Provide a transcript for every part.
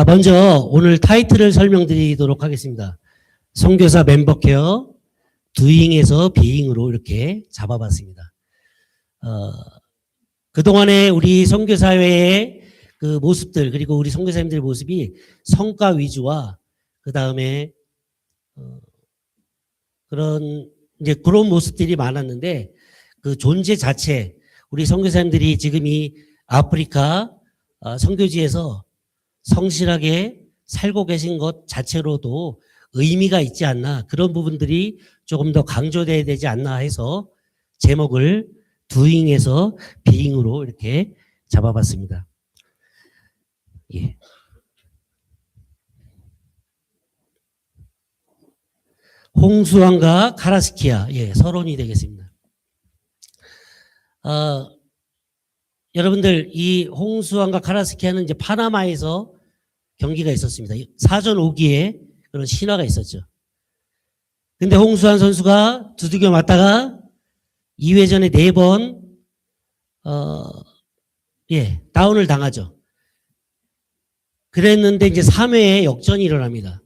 먼저 오늘 타이틀을 설명드리도록 하겠습니다. 선교사 멤버 케어 doing에서 being으로 이렇게 잡아봤습니다. 그동안에 우리 선교사회의 그 모습들, 그리고 우리 선교사님들의 모습이 성과 위주와 그 다음에 그런 모습들이 많았는데, 그 존재 자체, 우리 선교사님들이 지금 이 아프리카 선교지에서 성실하게 살고 계신 것 자체로도 의미가 있지 않나, 그런 부분들이 조금 더 강조돼야 되지 않나 해서 제목을 doing에서 being으로 이렇게 잡아봤습니다. 예. 홍수왕과 카라스키아, 서론이 되겠습니다. 여러분들, 이 홍수왕과 카라스키아는 이제 파나마에서 경기가 있었습니다. 사전 5기에 그런 신화가 있었죠. 근데 홍수환 선수가 두들겨 맞다가 2회전에 4번, 다운을 당하죠. 그랬는데 이제 3회에 역전이 일어납니다.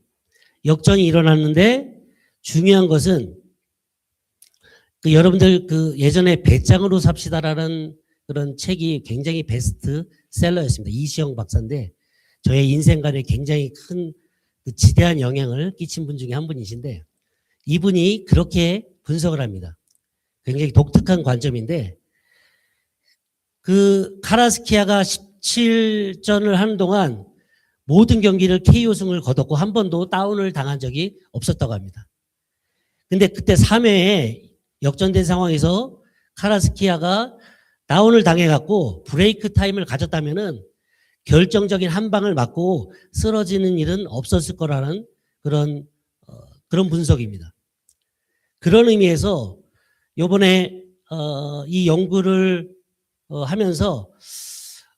역전이 일어났는데 중요한 것은 여러분들 예전에 배짱으로 삽시다라는 그런 책이 굉장히 베스트셀러였습니다. 이시영 박사인데 저의 인생관에 굉장히 큰 지대한 영향을 끼친 분 중에 한 분이신데, 이분이 그렇게 분석을 합니다. 굉장히 독특한 관점인데, 카라스키아가 17전을 하는 동안 모든 경기를 KO 승을 거뒀고 한 번도 다운을 당한 적이 없었다고 합니다. 근데 그때 3회에 역전된 상황에서 카라스키아가 다운을 당해갖고 브레이크 타임을 가졌다면은 결정적인 한 방을 맞고 쓰러지는 일은 없었을 거라는 그런 분석입니다. 그런 의미에서 요번에 이 연구를 하면서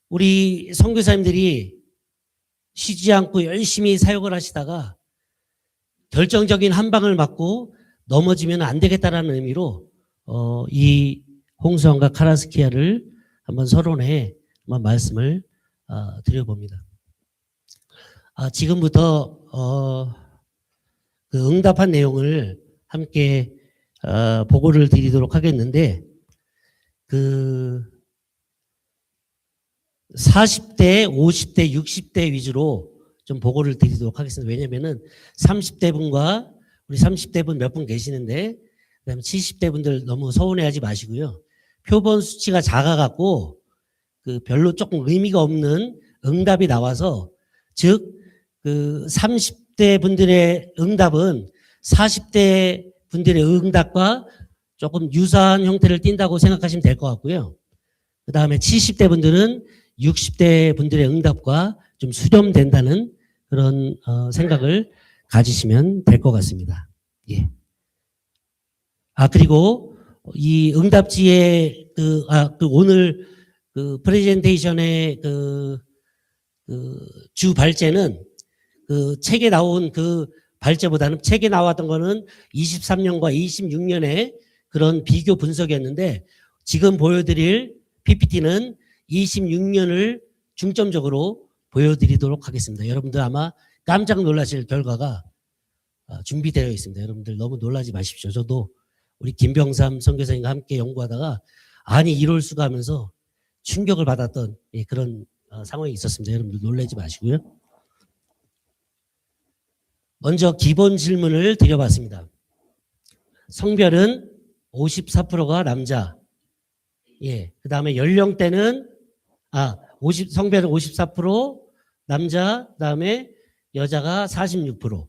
우리 선교사님들이 쉬지 않고 열심히 사역을 하시다가 결정적인 한 방을 맞고 넘어지면 안 되겠다라는 의미로 이 홍수왕과 카라스키아를 한번 서론에 한번 말씀을 드려봅니다. 지금부터 응답한 내용을 함께 보고를 드리도록 하겠는데, 40대, 50대, 60대 위주로 좀 보고를 드리도록 하겠습니다. 왜냐면은 30대 분과 우리 30대 분 몇 분 계시는데, 그다음에 70대 분들 너무 서운해하지 마시고요. 표본 수치가 작아갖고 별로 조금 의미가 없는 응답이 나와서, 즉 30대 분들의 응답은 40대 분들의 응답과 조금 유사한 형태를 띈다고 생각하시면 될 것 같고요. 그 다음에 70대 분들은 60대 분들의 응답과 좀 수렴된다는 그런 생각을 가지시면 될 것 같습니다. 예. 그리고 이 응답지의 오늘 프레젠테이션의 주 발제는 책에 나온 발제보다는, 책에 나왔던 거는 23년과 26년의 그런 비교 분석이었는데, 지금 보여드릴 PPT는 26년을 중점적으로 보여드리도록 하겠습니다. 여러분들 아마 깜짝 놀라실 결과가 준비되어 있습니다. 여러분들 너무 놀라지 마십시오. 저도 우리 김병삼 선교사님과 함께 연구하다가 아니 이럴 수가 하면서 충격을 받았던 그런 상황이 있었습니다. 여러분들 놀라지 마시고요. 먼저 기본 질문을 드려봤습니다. 성별은 54%가 남자. 그 다음에 연령대는, 성별은 54% 남자, 그 다음에 여자가 46%.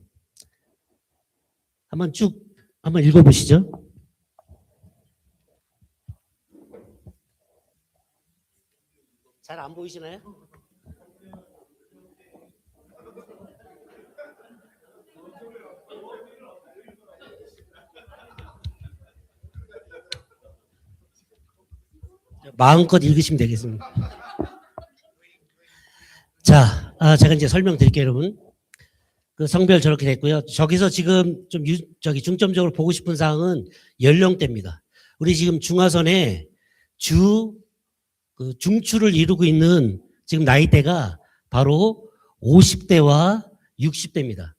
한번 읽어보시죠. 잘 안 보이시나요? 마음껏 읽으시면 되겠습니다. 자, 제가 이제 설명드릴게요, 여러분. 성별 저렇게 됐고요. 저기서 지금 좀 중점적으로 보고 싶은 사항은 연령대입니다. 우리 지금 중하선에 중추를 이루고 있는 지금 나이대가 바로 50대와 60대입니다.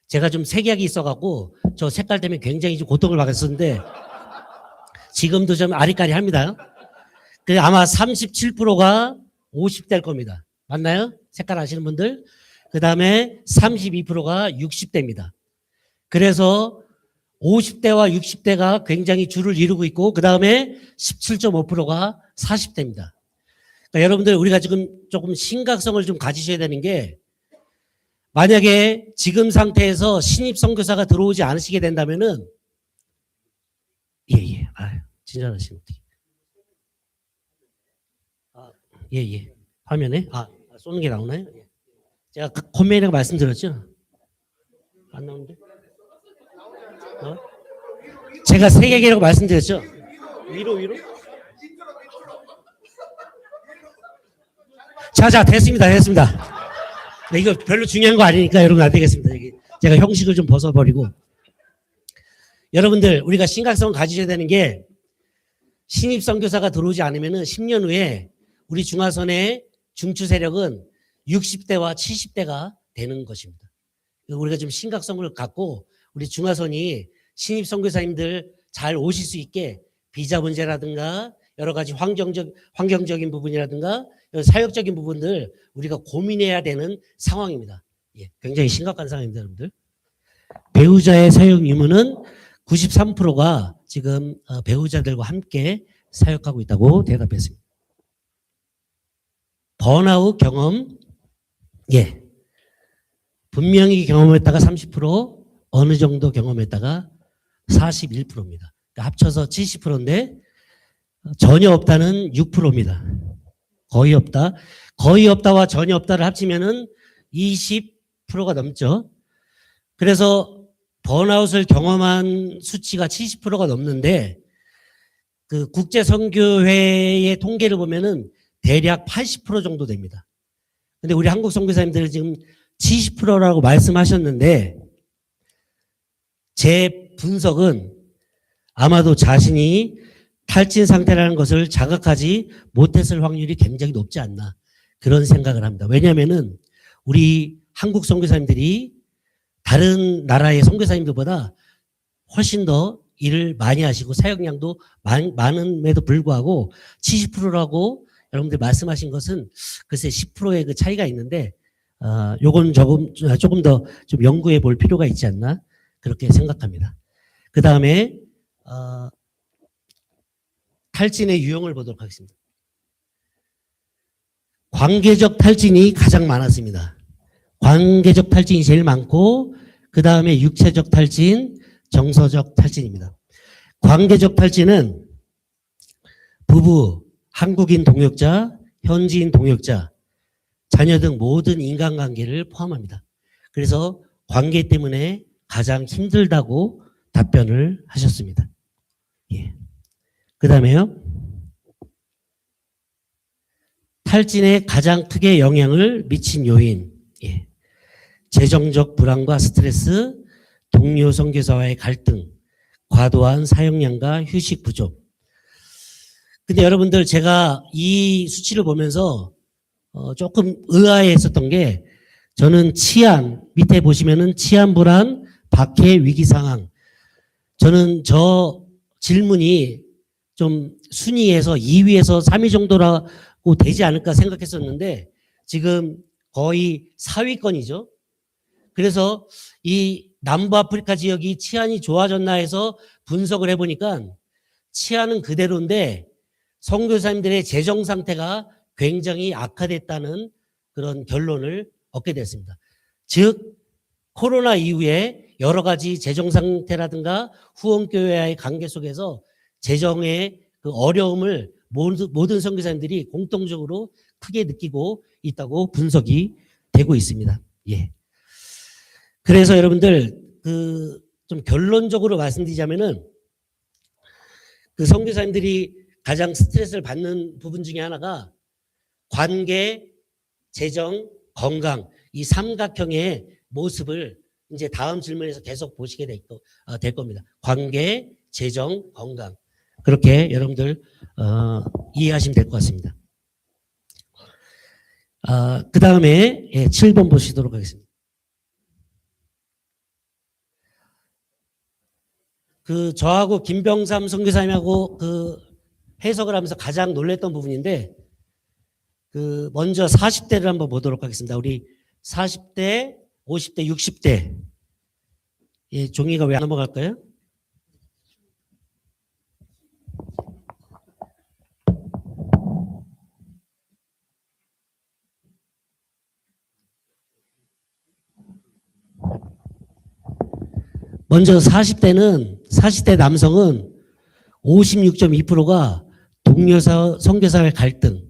제가 좀 색약이 있어갖고 저 색깔 때문에 굉장히 좀 고통을 받았었는데 지금도 좀 아리까리합니다. 그래서 아마 37%가 50대일 겁니다. 맞나요? 색깔 아시는 분들? 그 다음에 32%가 60대입니다. 그래서 50대와 60대가 굉장히 줄을 이루고 있고 그 다음에 17.5%가 40대입니다. 그러니까 여러분들 우리가 지금 조금 심각성을 좀 가지셔야 되는 게 만약에 지금 상태에서 신입 선교사가 들어오지 않으시게 된다면은 예예 진짜하시면 예예 화면에 쏘는 게 나오나요? 제가 그 콤메이라고 말씀드렸죠? 안 나오는데? 제가 세 개라고 말씀드렸죠? 위로? 자, 됐습니다. 네, 이거 별로 중요한 거 아니니까 여러분 안 되겠습니다. 제가 형식을 좀 벗어버리고. 여러분들, 우리가 심각성을 가지셔야 되는 게 신입 선교사가 들어오지 않으면은 10년 후에 우리 중화선의 중추 세력은 60대와 70대가 되는 것입니다. 우리가 좀 심각성을 갖고 우리 중화선이 신입 선교사님들 잘 오실 수 있게 비자 문제라든가 여러 가지 환경적인 부분이라든가 사역적인 부분들 우리가 고민해야 되는 상황입니다. 예, 굉장히 심각한 상황입니다, 여러분들. 배우자의 사역 의무는 93%가 지금 배우자들과 함께 사역하고 있다고 대답했습니다. 번아웃 경험, 예, 분명히 경험했다가 30%, 어느 정도 경험했다가 41%입니다. 그러니까 합쳐서 70%인데 전혀 없다는 6%입니다. 거의 없다. 거의 없다와 전혀 없다를 합치면은 20%가 넘죠. 그래서 번아웃을 경험한 수치가 70%가 넘는데 그 국제선교회의 통계를 보면은 대략 80% 정도 됩니다. 근데 우리 한국 선교사님들은 지금 70%라고 말씀하셨는데 제 분석은 아마도 자신이 탈진 상태라는 것을 자각하지 못했을 확률이 굉장히 높지 않나 그런 생각을 합니다. 왜냐하면은 우리 한국 선교사님들이 다른 나라의 선교사님들보다 훨씬 더 일을 많이 하시고 사역량도 많음에도 불구하고 70%라고 여러분들 말씀하신 것은 글쎄 10%의 그 차이가 있는데 요건 조금 더 좀 연구해 볼 필요가 있지 않나 그렇게 생각합니다. 그 다음에 탈진의 유형을 보도록 하겠습니다. 관계적 탈진이 가장 많았습니다. 관계적 탈진이 제일 많고 그 다음에 육체적 탈진, 정서적 탈진입니다. 관계적 탈진은 부부, 한국인 동역자, 현지인 동역자, 자녀 등 모든 인간관계를 포함합니다. 그래서 관계 때문에 가장 힘들다고 답변을 하셨습니다. 예. 그 다음에요. 탈진에 가장 크게 영향을 미친 요인. 예. 재정적 불안과 스트레스, 동료 선교사와의 갈등, 과도한 사용량과 휴식 부족. 근데 여러분들 제가 이 수치를 보면서 조금 의아해했었던 게 저는 치안, 밑에 보시면은 치안 불안, 박해 위기 상황. 저는 저 질문이 좀 순위에서 2위에서 3위 정도라고 되지 않을까 생각했었는데 지금 거의 4위권이죠. 그래서 이 남부아프리카 지역이 치안이 좋아졌나 해서 분석을 해보니까 치안은 그대로인데 선교사님들의 재정 상태가 굉장히 악화됐다는 그런 결론을 얻게 됐습니다. 즉 코로나 이후에 여러 가지 재정 상태라든가 후원교회와의 관계 속에서 재정의 그 어려움을 모든 선교사님들이 공통적으로 크게 느끼고 있다고 분석이 되고 있습니다. 예. 그래서 여러분들 좀 결론적으로 말씀드리자면은 그 선교사님들이 가장 스트레스를 받는 부분 중에 하나가 관계, 재정, 건강 이 삼각형의 모습을 이제 다음 질문에서 계속 보시게 될 겁니다. 관계, 재정, 건강 그렇게 여러분들 이해하시면 될 것 같습니다. 그 다음에 7번 보시도록 하겠습니다. 저하고 김병삼 선교사님하고 해석을 하면서 가장 놀랬던 부분인데, 먼저 40대를 한번 보도록 하겠습니다. 우리 40대, 50대, 60대. 종이가 왜 안 넘어갈까요? 먼저 40대 남성은 56.2%가 동료사, 선교사회 갈등,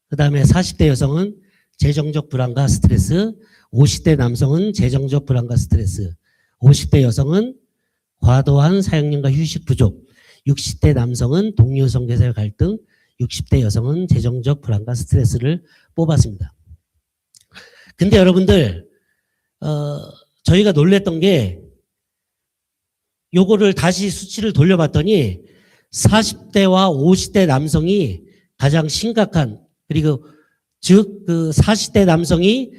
그 다음에 40대 여성은 재정적 불안과 스트레스, 50대 남성은 재정적 불안과 스트레스, 50대 여성은 과도한 사용량과 휴식 부족, 60대 남성은 동료 선교사회 갈등, 60대 여성은 재정적 불안과 스트레스를 뽑았습니다. 근데 여러분들, 저희가 놀랬던 게 요거를 다시 수치를 돌려봤더니 40대와 50대 남성이 가장 심각한, 그리고 즉 40대 남성이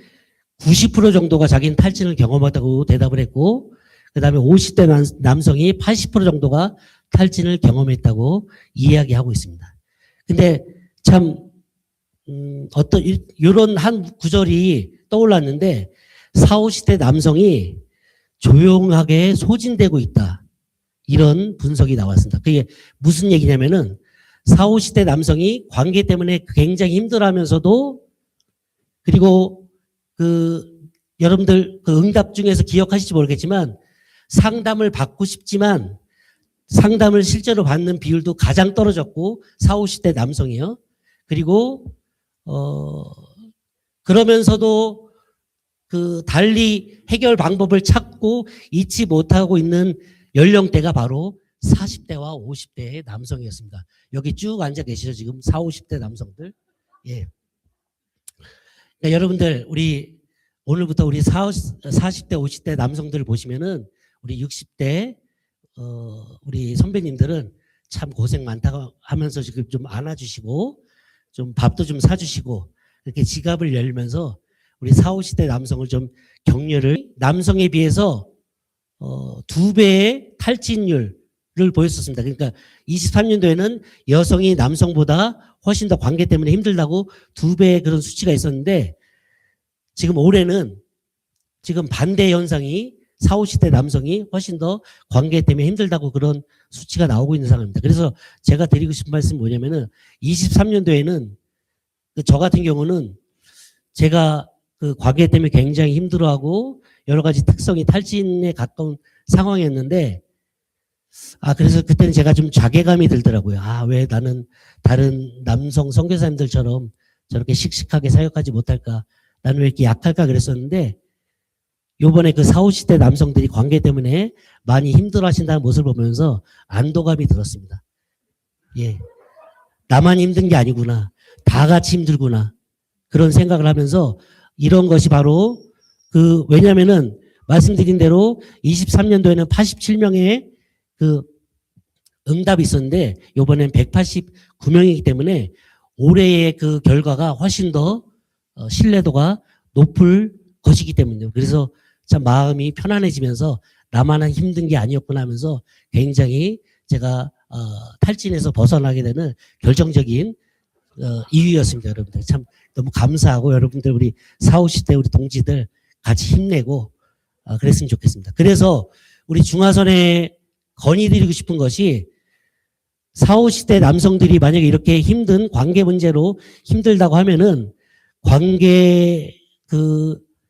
90% 정도가 자기는 탈진을 경험하다고 대답을 했고, 그 다음에 50대 남성이 80% 정도가 탈진을 경험했다고 이야기하고 있습니다. 근데 참 이런 한 구절이 떠올랐는데 40, 50대 남성이 조용하게 소진되고 있다. 이런 분석이 나왔습니다. 그게 무슨 얘기냐면은 40, 50대 남성이 관계 때문에 굉장히 힘들어하면서도, 그리고 여러분들 응답 중에서 기억하실지 모르겠지만 상담을 받고 싶지만 상담을 실제로 받는 비율도 가장 떨어졌고 40, 50대 남성이요. 그리고 그러면서도 달리 해결 방법을 찾고 잊지 못하고 있는 연령대가 바로 40대와 50대의 남성이었습니다. 여기 쭉 앉아 계시죠, 지금 40, 50대 남성들. 예. 그러니까 여러분들, 오늘부터 우리 40대, 50대 남성들을 보시면은 우리 60대, 우리 선배님들은 참 고생 많다고 하면서 지금 좀 안아주시고, 좀 밥도 좀 사주시고, 이렇게 지갑을 열면서 우리 40, 50대 남성을 좀 격려를, 남성에 비해서 2배의 탈진율을 보였었습니다. 그러니까 23년도에는 여성이 남성보다 훨씬 더 관계 때문에 힘들다고 2배의 그런 수치가 있었는데, 지금 올해는 지금 반대 현상이 40, 50대 남성이 훨씬 더 관계 때문에 힘들다고 그런 수치가 나오고 있는 상황입니다. 그래서 제가 드리고 싶은 말씀이 뭐냐면은 23년도에는 저 같은 경우는 제가 관계 때문에 굉장히 힘들어하고 여러 가지 특성이 탈진에 가까운 상황이었는데, 그래서 그때는 제가 좀 자괴감이 들더라고요. 왜 나는 다른 남성 선교사님들처럼 저렇게 씩씩하게 사역하지 못할까? 나는 왜 이렇게 약할까? 그랬었는데, 요번에 40, 50대 남성들이 관계 때문에 많이 힘들어 하신다는 모습을 보면서 안도감이 들었습니다. 예. 나만 힘든 게 아니구나. 다 같이 힘들구나. 그런 생각을 하면서 이런 것이 바로 왜냐면은 말씀드린 대로 23년도에는 87명의 응답이 있었는데 요번엔 189명이기 때문에 올해의 결과가 훨씬 더 신뢰도가 높을 것이기 때문이에요. 그래서 참 마음이 편안해지면서 나만 힘든 게 아니었구나 하면서 굉장히 제가 탈진에서 벗어나게 되는 결정적인 이유였습니다. 여러분들 참 너무 감사하고, 여러분들 우리 40, 50대 우리 동지들 같이 힘내고 그랬으면 좋겠습니다. 그래서 우리 중화선에 건의드리고 싶은 것이 40, 50대 남성들이 만약에 이렇게 힘든 관계 문제로 힘들다고 하면은 관계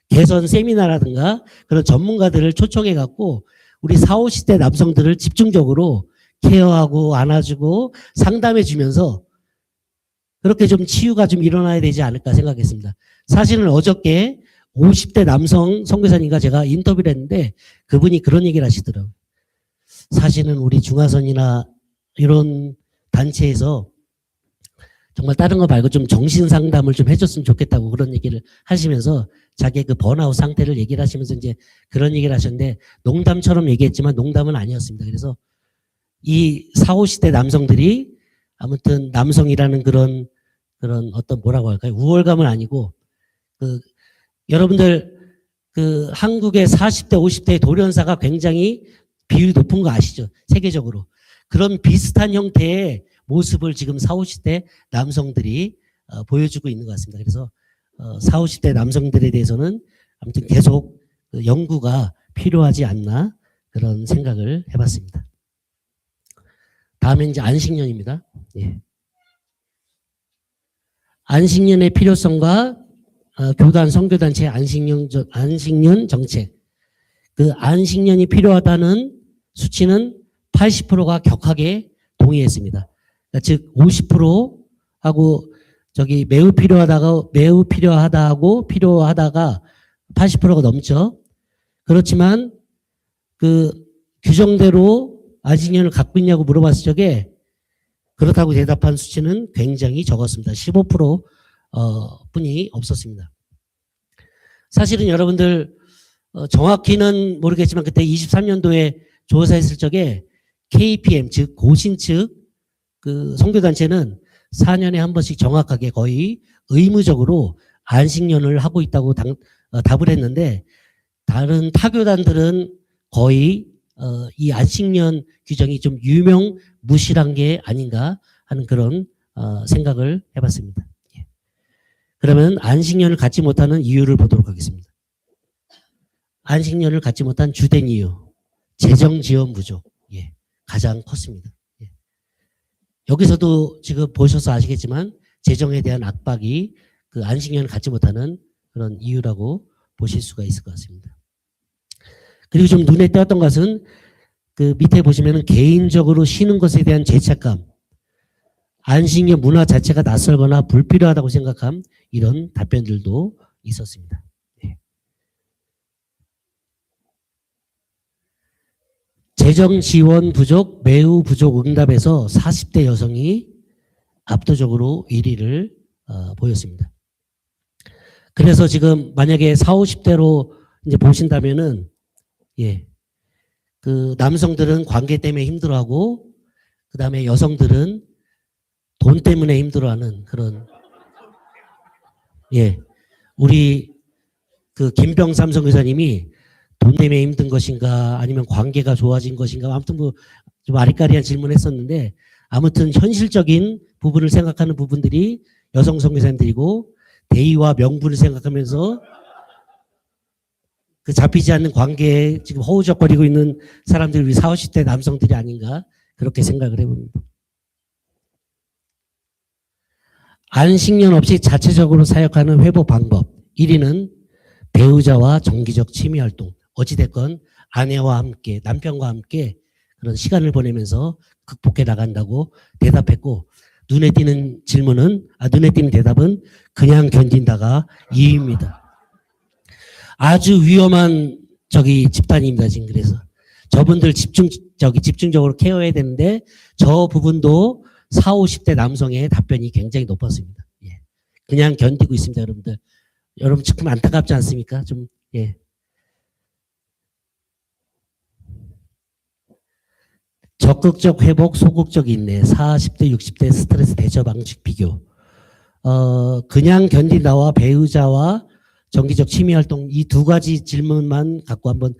개선 세미나라든가 그런 전문가들을 초청해 갖고 우리 40, 50대 남성들을 집중적으로 케어하고 안아주고 상담해 주면서 그렇게 좀 치유가 좀 일어나야 되지 않을까 생각했습니다. 사실은 어저께 50대 남성 선교사님과 제가 인터뷰를 했는데 그분이 그런 얘기를 하시더라고요. 사실은 우리 중화선이나 이런 단체에서 정말 다른 거 말고 좀 정신 상담을 좀 해줬으면 좋겠다고 그런 얘기를 하시면서 자기의 번아웃 상태를 얘기를 하시면서 이제 그런 얘기를 하셨는데, 농담처럼 얘기했지만 농담은 아니었습니다. 그래서 이 40, 50대 남성들이 아무튼 남성이라는 그런 어떤 뭐라고 할까요? 우월감은 아니고 그 여러분들 그 한국의 40대, 50대의 돌연사가 굉장히 비율이 높은 거 아시죠? 세계적으로. 그런 비슷한 형태의 모습을 지금 40, 50대 남성들이 보여주고 있는 것 같습니다. 그래서 40, 50대 남성들에 대해서는 아무튼 계속 연구가 필요하지 않나 그런 생각을 해봤습니다. 다음엔 이제 안식년입니다. 예. 안식년의 필요성과 교단, 선교단체의 안식년 정책. 그 안식년이 필요하다는 수치는 80%가 격하게 동의했습니다. 그러니까 즉 50%하고 저기 매우 필요하다고 필요하다가 80%가 넘죠. 그렇지만 그 규정대로 안식년을 갖고 있냐고 물어봤을 적에 그렇다고 대답한 수치는 굉장히 적었습니다. 15% 뿐이 없었습니다. 사실은 여러분들 정확히는 모르겠지만 그때 23년도에 조사했을 적에 KPM 즉 고신 측 그 선교단체는 4년에 한 번씩 정확하게 거의 의무적으로 안식년을 하고 있다고 답을 했는데 다른 타교단들은 거의 이 안식년 규정이 좀 유명무실한 게 아닌가 하는 그런 생각을 해봤습니다. 그러면 안식년을 갖지 못하는 이유를 보도록 하겠습니다. 안식년을 갖지 못한 주된 이유, 재정 지원 부족, 가장 컸습니다. 여기서도 지금 보셔서 아시겠지만 재정에 대한 압박이 그 안식년을 갖지 못하는 그런 이유라고 보실 수가 있을 것 같습니다. 그리고 좀 눈에 띄었던 것은 그 밑에 보시면은 개인적으로 쉬는 것에 대한 죄책감, 안식년 문화 자체가 낯설거나 불필요하다고 생각함 이런 답변들도 있었습니다. 재정 지원 부족, 매우 부족 응답에서 40대 여성이 압도적으로 1위를 보였습니다. 그래서 지금 만약에 40, 50대로 이제 보신다면은 그 남성들은 관계 때문에 힘들어하고 그 다음에 여성들은 돈 때문에 힘들어하는 그런 우리 그 김병삼 선교사님이 돈 때문에 힘든 것인가 아니면 관계가 좋아진 것인가 아무튼 뭐 좀 아리까리한 질문을 했었는데 아무튼 현실적인 부분을 생각하는 부분들이 여성 선교사님들이고 대의와 명분을 생각하면서 그 잡히지 않는 관계에 지금 허우적거리고 있는 사람들이 우리 40, 50대 남성들이 아닌가 그렇게 생각을 해봅니다. 안식년 없이 자체적으로 사역하는 회복 방법 1위는 배우자와 정기적 취미활동 어찌됐건 아내와 함께 남편과 함께 그런 시간을 보내면서 극복해 나간다고 대답했고 눈에 띄는 대답은 그냥 견딘다가 2위입니다. 아주 위험한 집단입니다. 지금 그래서 저분들 집중적으로 케어해야 되는데 저 부분도 40, 50대 남성의 답변이 굉장히 높았습니다. 그냥 견디고 있습니다, 여러분들. 여러분 조금 안타깝지 않습니까? 좀 적극적 회복, 소극적 인내, 40대, 60대 스트레스 대처 방식 비교. 그냥 견딘다와 배우자와 정기적 취미활동 이 두 가지 질문만 갖고 한번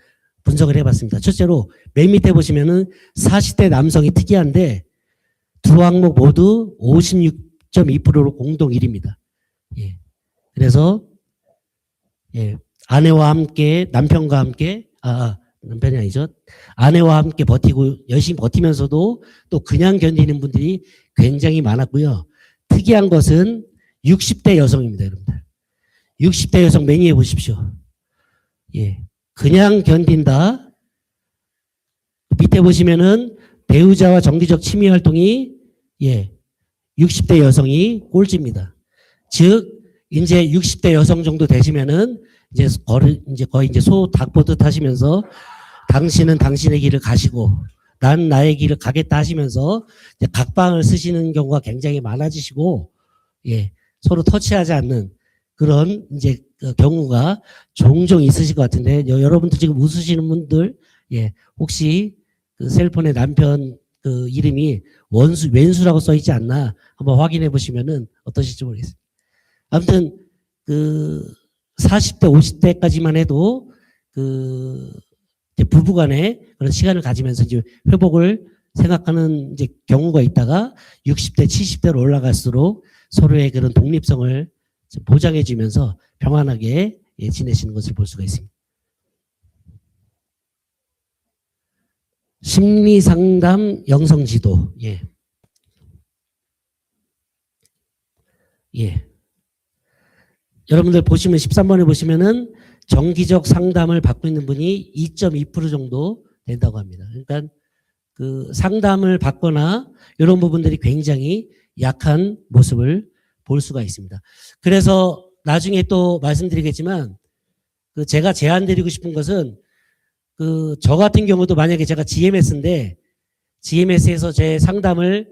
분석을 해봤습니다. 첫째로 맨 밑에 보시면은 40대 남성이 특이한데 두 항목 모두 56.2%로 공동 1위입니다. 그래서 아내와 함께 남편과 함께 남편이 아니죠. 아내와 함께 버티고 열심히 버티면서도 또 그냥 견디는 분들이 굉장히 많았고요. 특이한 것은 60대 여성입니다, 여러분들. 60대 여성 맨 위에 보십시오. 그냥 견딘다. 밑에 보시면은 배우자와 정기적 취미 활동이 60대 여성이 꼴찌입니다. 즉 이제 60대 여성 정도 되시면은 이제 거의 소 닭 보듯 하시면서 당신은 당신의 길을 가시고 난 나의 길을 가겠다 하시면서 이제 각방을 쓰시는 경우가 굉장히 많아지시고 서로 터치하지 않는 그런 이제 그 경우가 종종 있으실 것 같은데 여러분들 지금 웃으시는 분들 혹시 그 셀폰에 남편 그 이름이 왼수라고 써 있지 않나 한번 확인해 보시면은 어떠실지 모르겠습니다. 아무튼 그 40대, 50대까지만 해도 그 이제 부부간에 그런 시간을 가지면서 이제 회복을 생각하는 이제 경우가 있다가 60대, 70대로 올라갈수록 서로의 그런 독립성을 보장해주면서 평안하게 지내시는 것을 볼 수가 있습니다. 심리상담 영성지도. 예. 예. 여러분들 보시면 13번에 보시면은 정기적 상담을 받고 있는 분이 2.2% 정도 된다고 합니다. 그러니까 그 상담을 받거나 이런 부분들이 굉장히 약한 모습을 볼 수가 있습니다. 그래서 나중에 또 말씀드리겠지만 그 제가 제안드리고 싶은 것은 그 저 같은 경우도 만약에 제가 GMS인데 GMS에서 제 상담을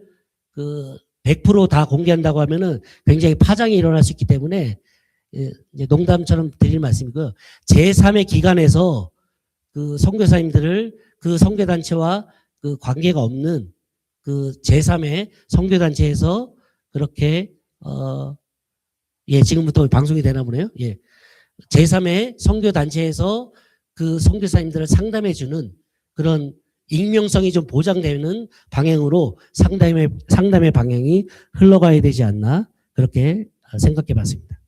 그 100% 다 공개한다고 하면은 굉장히 파장이 일어날 수 있기 때문에 이제 농담처럼 드릴 말씀이고요. 제3의 기관에서 그 선교사님들을 그 선교단체와 그 관계가 없는 그 제3의 선교단체에서 그렇게 예, 지금부터 방송이 되나 보네요. 예. 제3의 선교단체에서 그 선교사님들을 상담해주는 그런 익명성이 좀 보장되는 방향으로 상담의 방향이 흘러가야 되지 않나 그렇게 생각해 봤습니다.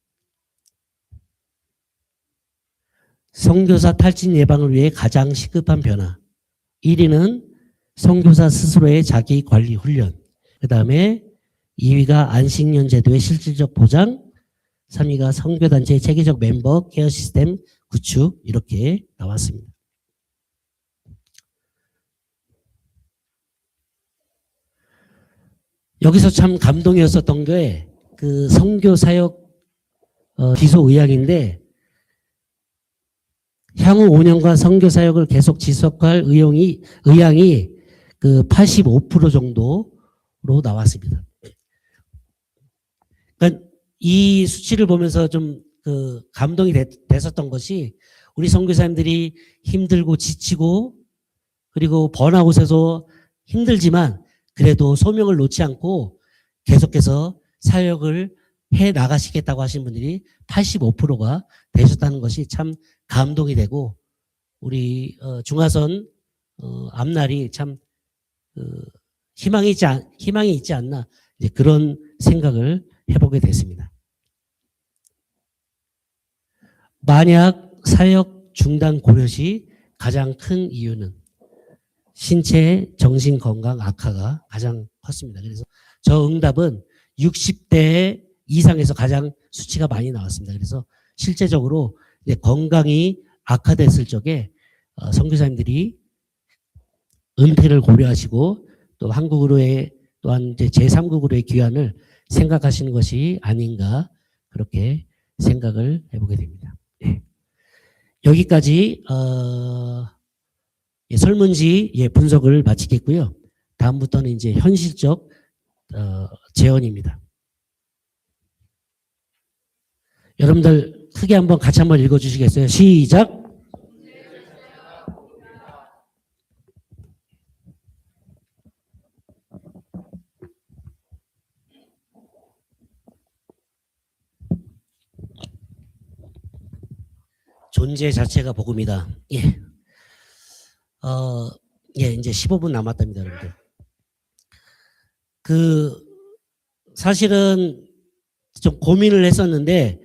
선교사 탈진 예방을 위해 가장 시급한 변화. 1위는 선교사 스스로의 자기 관리 훈련. 그 다음에 2위가 안식년 제도의 실질적 보장. 3위가 선교단체의 체계적 멤버 케어 시스템 구축. 이렇게 나왔습니다. 여기서 참 감동이었었던 게 그 선교사역 기소의향인데 향후 5년간 선교사역을 계속 지속할 의향이 그 85% 정도로 나왔습니다. 그러니까 이 수치를 보면서 좀 그 감동이 됐었던 것이 우리 선교사님들이 힘들고 지치고 그리고 번아웃에서 힘들지만 그래도 소명을 놓지 않고 계속해서 사역을 해 나가시겠다고 하신 분들이 85%가 되셨다는 것이 참 감동이 되고 우리 중화선 앞날이 참 희망이 있지 않나 이제 그런 생각을 해보게 됐습니다. 만약 사역 중단 고려 시 가장 큰 이유는 신체 정신 건강 악화가 가장 컸습니다. 그래서 저 응답은 60대 이상에서 가장 수치가 많이 나왔습니다. 그래서 실제적으로 이제 건강이 악화됐을 적에 선교사님들이 은퇴를 고려하시고 또 한국으로의 또한 이제 제3국으로의 귀환을 생각하시는 것이 아닌가 그렇게 생각을 해보게 됩니다. 네. 여기까지 설문지 분석을 마치겠고요. 다음부터는 이제 현실적 재언입니다. 여러분들 크게 한번 같이 한번 읽어주시겠어요? 시작. 존재 자체가 복음이다. 예. 예, 이제 15분 남았답니다, 여러분들. 사실은 좀 고민을 했었는데,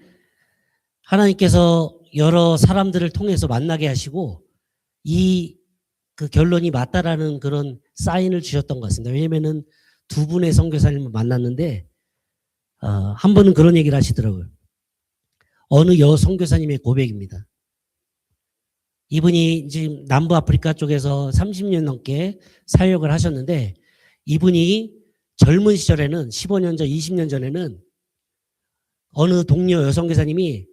하나님께서 여러 사람들을 통해서 만나게 하시고, 그 결론이 맞다라는 그런 사인을 주셨던 것 같습니다. 왜냐면은 두 분의 선교사님을 만났는데, 한 분은 그런 얘기를 하시더라고요. 어느 선교사님의 고백입니다. 이분이 지금 남부 아프리카 쪽에서 30년 넘게 사역을 하셨는데 이분이 젊은 시절에는 15년 전, 20년 전에는 어느 동료 여선교사님이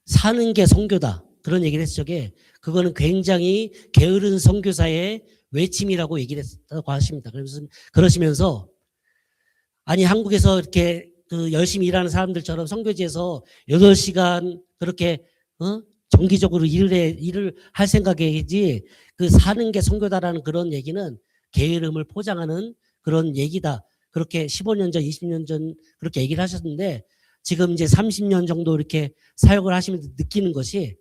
사는 게 선교다 그런 얘기를 했을 적에 그거는 굉장히 게으른 선교사의 외침이라고 얘기를 했다고 하십니다. 그러시면서 아니 한국에서 이렇게 열심히 일하는 사람들처럼 선교지에서 8시간 그렇게 정기적으로 일을 할 생각이지 사는 게 선교다라는 그런 얘기는 게으름을 포장하는 그런 얘기다. 그렇게 15년 전, 20년 전 그렇게 얘기를 하셨는데 지금 이제 30년 정도 이렇게 사역을 하시면서 느끼는 것이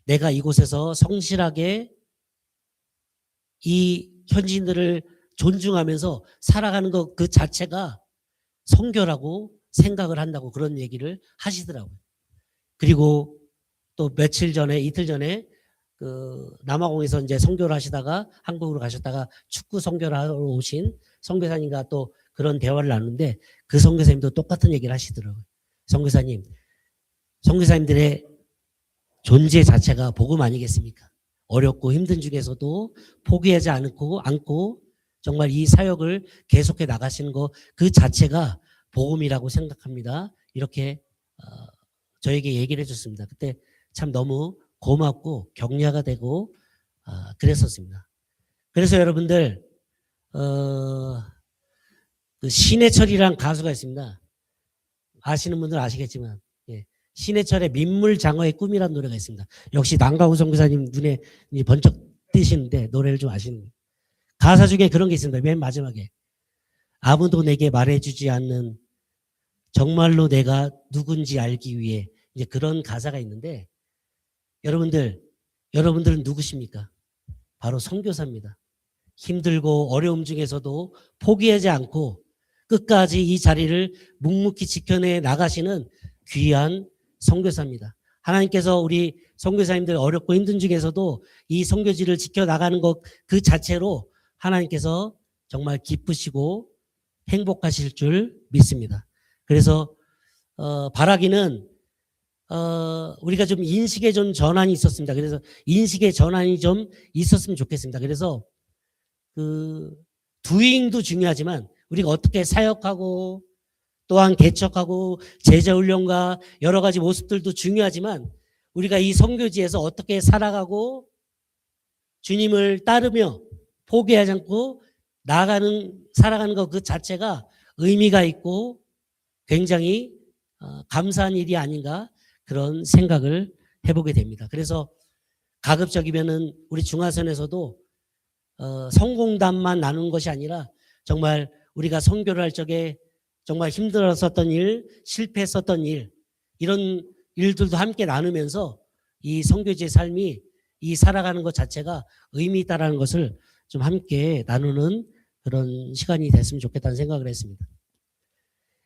내가 이곳에서 성실하게 이 현지인들을 존중하면서 살아가는 것 그 자체가 선교라고 생각을 한다고 그런 얘기를 하시더라고요. 그리고 또 며칠 전에, 이틀 전에 그 남아공에서 이제 선교를 하시다가 한국으로 가셨다가 축구 선교를 하러 오신 선교사님과 또 그런 대화를 나누는데 그 선교사님도 똑같은 얘기를 하시더라고요. 선교사님들의 존재 자체가 복음 아니겠습니까? 어렵고 힘든 중에서도 포기하지 않고 정말 이 사역을 계속해 나가시는 것 그 자체가 복음이라고 생각합니다. 이렇게 저에게 얘기를 해줬습니다. 그때 참 너무 고맙고 격려가 되고 그랬었습니다. 그래서 여러분들 그 신해철이라는 가수가 있습니다. 아시는 분들은 아시겠지만 예. 신해철의 민물장어의 꿈이라는 노래가 있습니다. 역시 남가우 선교사님 눈에 번쩍 뜨시는데 노래를 좀 아시는 거예요. 가사 중에 그런 게 있습니다. 맨 마지막에 아무도 내게 말해주지 않는 정말로 내가 누군지 알기 위해 이제 그런 가사가 있는데 여러분들은 누구십니까? 바로 선교사입니다. 힘들고 어려움 중에서도 포기하지 않고 끝까지 이 자리를 묵묵히 지켜내 나가시는 귀한 선교사입니다. 하나님께서 우리 선교사님들 어렵고 힘든 중에서도 이 선교지를 지켜나가는 것 그 자체로 하나님께서 정말 기쁘시고 행복하실 줄 믿습니다. 그래서 바라기는 우리가 좀 인식의 좀 전환이 있었습니다. 그래서 인식의 전환이 좀 있었으면 좋겠습니다. 그래서 그 두잉도 중요하지만 우리가 어떻게 사역하고 또한 개척하고 제자훈련과 여러 가지 모습들도 중요하지만 우리가 이 선교지에서 어떻게 살아가고 주님을 따르며 포기하지 않고 살아가는 것 그 자체가 의미가 있고 굉장히 감사한 일이 아닌가 그런 생각을 해보게 됩니다. 그래서 가급적이면은 우리 중화선에서도 성공담만 나누는 것이 아니라 정말 우리가 선교를 할 적에 정말 힘들었었던 일, 실패했었던 일, 이런 일들도 함께 나누면서 이 선교지의 삶이 이 살아가는 것 자체가 의미 있다라는 것을 좀 함께 나누는 그런 시간이 됐으면 좋겠다는 생각을 했습니다.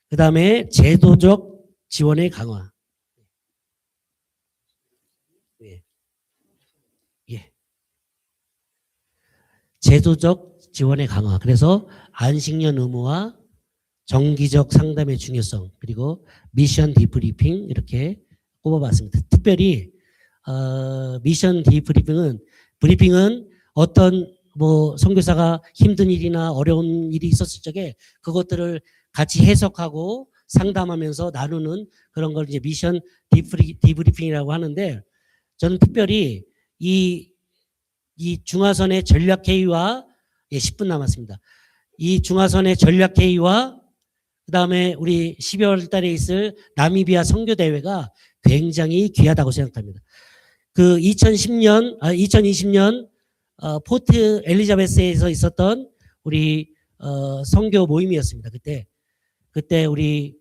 그 다음에 제도적 지원의 강화. 예. 제도적 지원의 강화. 그래서 안식년 의무와 정기적 상담의 중요성, 그리고 미션 디브리핑 이렇게 꼽아봤습니다. 특별히 미션 브리핑은 어떤 선교사가 힘든 일이나 어려운 일이 있었을 적에 그것들을 같이 해석하고 상담하면서 나누는 그런 걸 이제 미션 디브리핑이라고 하는데 저는 특별히 이 중화선의 전략회의와 10분 남았습니다. 이 중화선의 전략회의와 그 다음에 우리 12월 달에 있을 나미비아 선교대회가 굉장히 귀하다고 생각합니다. 그 2020년 포트 엘리자베스에서 있었던 우리 선교 모임이었습니다. 그때 우리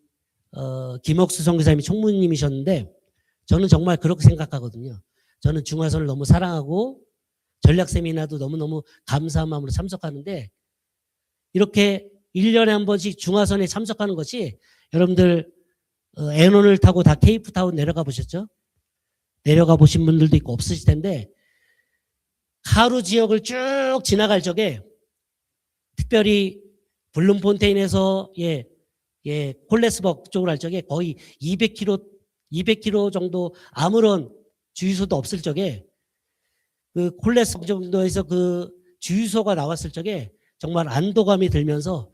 김옥수 선교사님이 총무님이셨는데 저는 정말 그렇게 생각하거든요. 저는 중화선을 너무 사랑하고 전략 세미나도 너무너무 감사한 마음으로 참석하는데 이렇게 1년에 한 번씩 중화선에 참석하는 것이 여러분들 N1을 타고 다 케이프타운 내려가 보셨죠? 내려가 보신 분들도 있고 없으실 텐데 카루 지역을 쭉 지나갈 적에 특별히 블룸폰테인에서 콜레스버그 쪽으로 할 적에 거의 200km 정도 아무런 주유소도 없을 적에 그 콜레스버그 정도에서 그 주유소가 나왔을 적에 정말 안도감이 들면서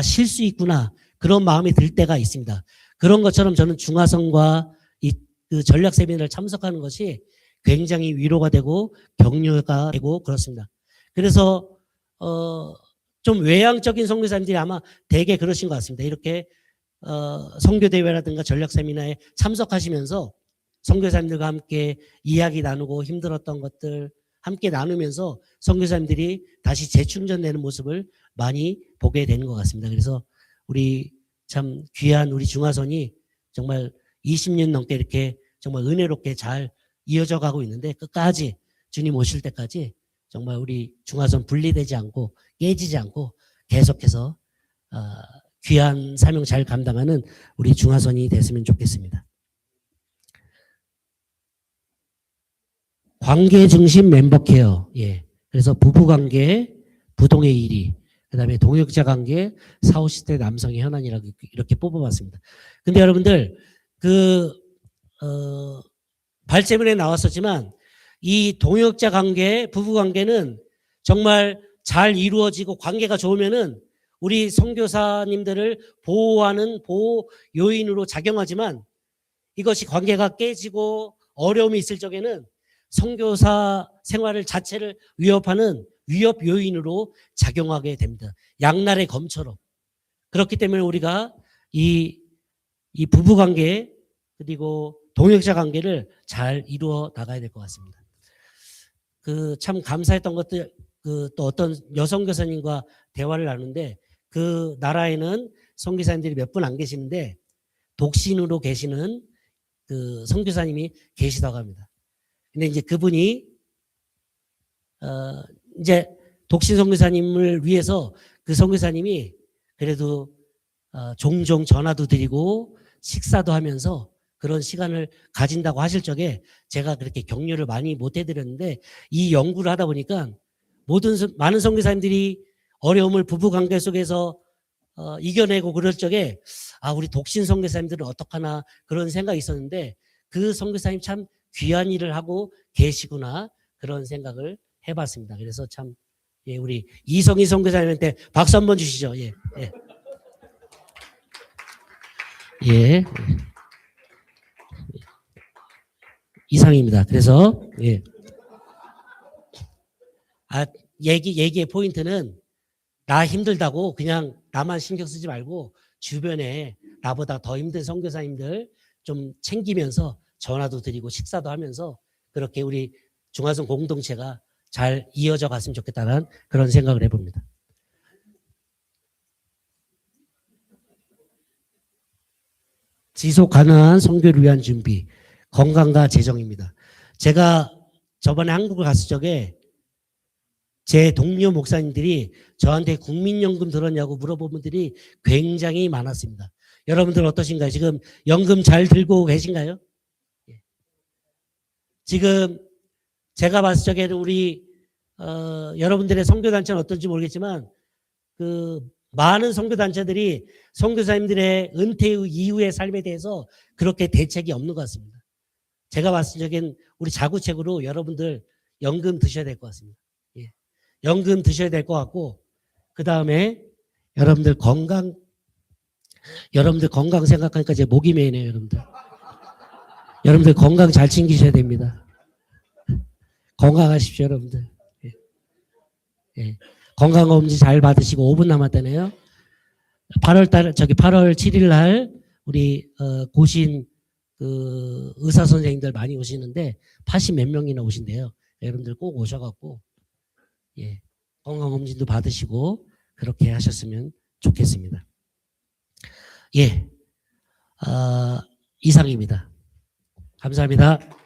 쉴 수 있구나 그런 마음이 들 때가 있습니다. 그런 것처럼 저는 중화선과 그 전략 세미나를 참석하는 것이 굉장히 위로가 되고 격려가 되고 그렇습니다. 그래서 좀 외향적인 선교사님들이 아마 대개 그러신 것 같습니다. 이렇게 선교대회라든가 전략 세미나에 참석하시면서 선교사님들과 함께 이야기 나누고 힘들었던 것들 함께 나누면서 선교사님들이 다시 재충전되는 모습을 많이 보게 되는 것 같습니다. 그래서 우리 참 귀한 우리 중화선이 정말 20년 넘게 이렇게 정말 은혜롭게 잘 이어져 가고 있는데 끝까지 주님 오실 때까지 정말 우리 중화선 분리되지 않고 깨지지 않고 계속해서 귀한 사명 잘 감당하는 우리 중화선이 됐으면 좋겠습니다. 관계 중심 멤버 케어. 예. 그래서 부부 관계, 부동의 1위. 그 다음에 동역자 관계, 40, 50대 남성의 현안이라고 이렇게 뽑아봤습니다. 근데 여러분들, 발제문에 나왔었지만, 이 동역자 관계, 부부 관계는 정말 잘 이루어지고 관계가 좋으면은 우리 선교사님들을 보호하는 보호 요인으로 작용하지만 이것이 관계가 깨지고 어려움이 있을 적에는 선교사 생활을 자체를 위협하는 위협 요인으로 작용하게 됩니다. 양날의 검처럼. 그렇기 때문에 우리가 이 부부관계 그리고 동역자 관계를 잘 이루어 나가야 될 것 같습니다. 참 감사했던 것들, 또 어떤 여성 교사님과 대화를 나누는데 그 나라에는 선교사님들이 몇 분 안 계시는데 독신으로 계시는 그 선교사님이 계시다고 합니다. 근데 이제 그분이 이제 독신 선교사님을 위해서 그 선교사님이 그래도 종종 전화도 드리고 식사도 하면서 그런 시간을 가진다고 하실 적에 제가 그렇게 격려를 많이 못 해드렸는데 이 연구를 하다 보니까 많은 선교사님들이 어려움을 부부관계 속에서 이겨내고 그럴 적에 우리 독신 선교사님들은 어떡하나 그런 생각이 있었는데 그 선교사님 참 귀한 일을 하고 계시구나 그런 생각을 해봤습니다. 그래서 참 우리 이성희 선교사님한테 박수 한번 주시죠. 예. 이상입니다. 그래서 얘기의 포인트는 나 힘들다고 그냥 나만 신경 쓰지 말고 주변에 나보다 더 힘든 선교사님들 좀 챙기면서 전화도 드리고 식사도 하면서 그렇게 우리 중화선 공동체가 잘 이어져 갔으면 좋겠다는 그런 생각을 해봅니다. 지속 가능한 선교를 위한 준비, 건강과 재정입니다. 제가 저번에 한국을 갔을 적에 제 동료 목사님들이 저한테 국민연금 들었냐고 물어본 분들이 굉장히 많았습니다. 여러분들 어떠신가요? 지금 연금 잘 들고 계신가요? 지금 제가 봤을 적에는 우리 여러분들의 선교단체는 어떤지 모르겠지만 많은 선교단체들이 선교사님들의 은퇴 이후의 삶에 대해서 그렇게 대책이 없는 것 같습니다. 제가 봤을 적엔 우리 자구책으로 여러분들 연금 드셔야 될 것 같습니다. 연금 드셔야 될 것 같고 그 다음에 여러분들 건강 생각하니까 제 목이 메이네요. 여러분들 건강 잘 챙기셔야 됩니다. 건강하십시오 여러분들. 건강검진 잘 받으시고 5분 남았다네요. 8월 7일 날 우리 고신 의사 선생님들 많이 오시는데 80 몇 명이나 오신대요. 여러분들 꼭 오셔갖고 건강검진도 받으시고 그렇게 하셨으면 좋겠습니다. 이상입니다. 감사합니다.